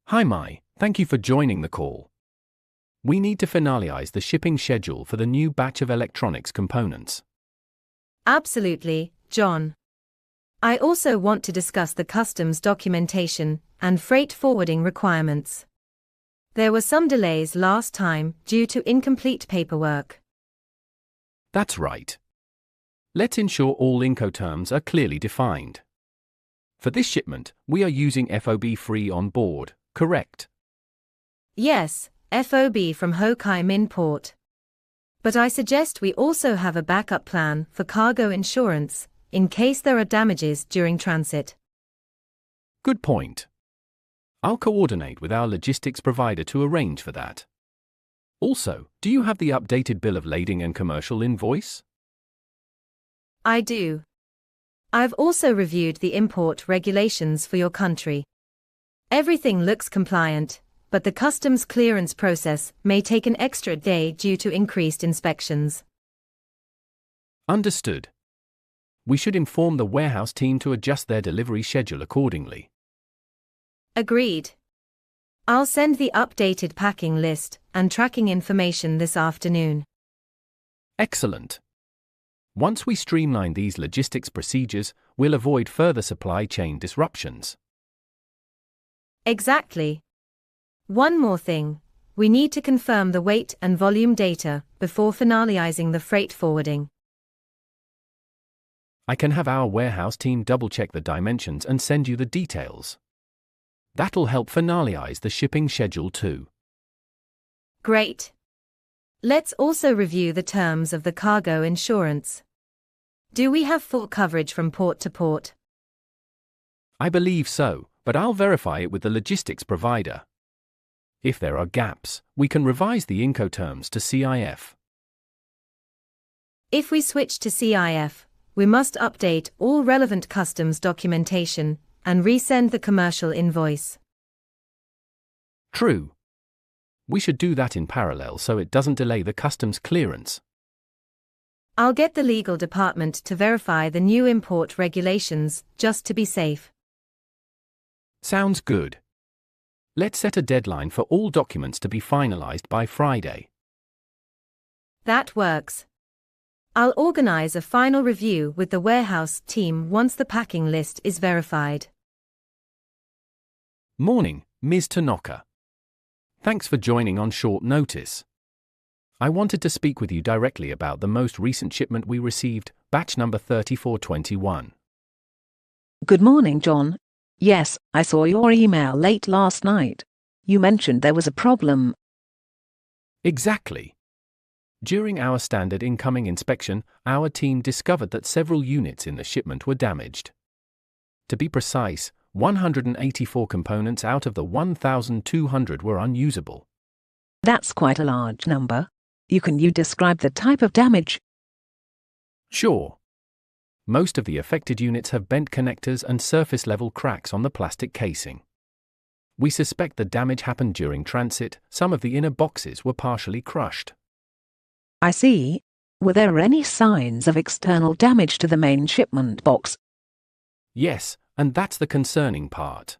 Hi Mai, thank you for joining the call. We need to finalize the shipping schedule for the new batch of electronics components. Absolutely, John. I also want to discuss the customs documentation and freight forwarding requirements. There were some delays last time due to incomplete paperwork. That's right. Let's ensure all Incoterms are clearly defined. For this shipment, we are using FOB free on board, correct? Yes, FOB from Ho Chi Minh Port. But I suggest we also have a backup plan for cargo insurance, in case there are damages during transit. Good point. I'll coordinate with our logistics provider to arrange for that. Also, do you have the updated bill of lading and commercial invoice? I do. I've also reviewed the import regulations for your country. Everything looks compliant, but the customs clearance process may take an extra day due to increased inspections. Understood. We should inform the warehouse team to adjust their delivery schedule accordingly. Agreed. I'll send the updated packing list and tracking information this afternoon. Excellent. Once we streamline these logistics procedures, we'll avoid further supply chain disruptions. Exactly. One more thing, we need to confirm the weight and volume data before finalizing the freight forwarding. I can have our warehouse team double-check the dimensions and send you the details. That'll help finalize the shipping schedule too. Great. Let's also review the terms of the cargo insurance. Do we have full coverage from port to port? I believe so, but I'll verify it with the logistics provider. If there are gaps, we can revise the Incoterms to CIF. If we switch to CIF, we must update all relevant customs documentation and resend the commercial invoice. True. We should do that in parallel so it doesn't delay the customs clearance. I'll get the legal department to verify the new import regulations just to be safe. Sounds good. Let's set a deadline for all documents to be finalized by Friday. That works. I'll organize a final review with the warehouse team once the packing list is verified. Morning, Ms. Tanaka. Thanks for joining on short notice. I wanted to speak with you directly about the most recent shipment we received, batch number 3421. Good morning, John. Yes, I saw your email late last night. You mentioned there was a problem. Exactly. During our standard incoming inspection, our team discovered that several units in the shipment were damaged. To be precise, 184 components out of the 1,200 were unusable. That's quite a large number. Can you describe the type of damage? Sure. Most of the affected units have bent connectors and surface-level cracks on the plastic casing. We suspect the damage happened during transit. Some of the inner boxes were partially crushed. I see. Were there any signs of external damage to the main shipment box? Yes, and that's the concerning part.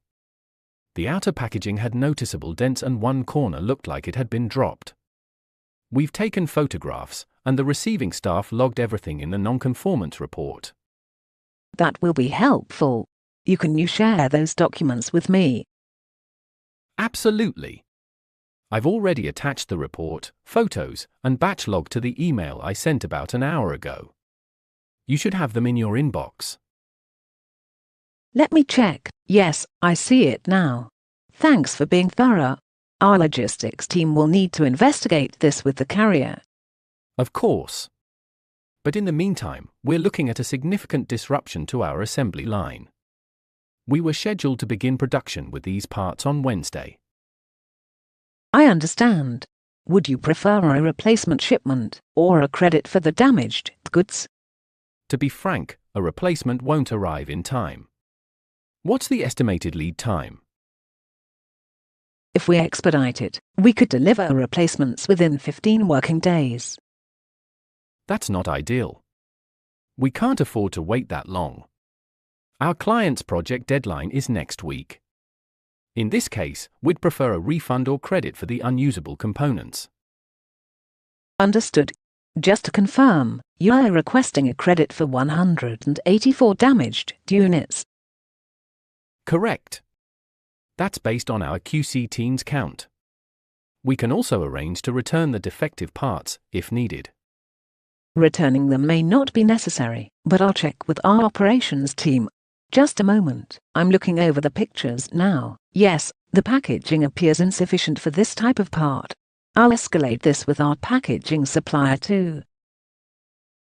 The outer packaging had noticeable dents and one corner looked like it had been dropped. We've taken photographs, and the receiving staff logged everything in the non-conformance report. That will be helpful. Can you share those documents with me? Absolutely. I've already attached the report, photos, and batch log to the email I sent about an hour ago. You should have them in your inbox. Let me check. Yes, I see it now. Thanks for being thorough. Our logistics team will need to investigate this with the carrier. Of course. But in the meantime, we're looking at a significant disruption to our assembly line. We were scheduled to begin production with these parts on Wednesday. I understand. Would you prefer a replacement shipment or a credit for the damaged goods? To be frank, a replacement won't arrive in time. What's the estimated lead time? If we expedite it, we could deliver replacements within 15 working days. That's not ideal. We can't afford to wait that long. Our client's project deadline is next week. In this case, we'd prefer a refund or credit for the unusable components. Understood. Just to confirm, you are requesting a credit for 184 damaged units. Correct. That's based on our QC team's count. We can also arrange to return the defective parts, if needed. Returning them may not be necessary, but I'll check with our operations team. Just a moment, I'm looking over the pictures now. Yes, the packaging appears insufficient for this type of part. I'll escalate this with our packaging supplier too.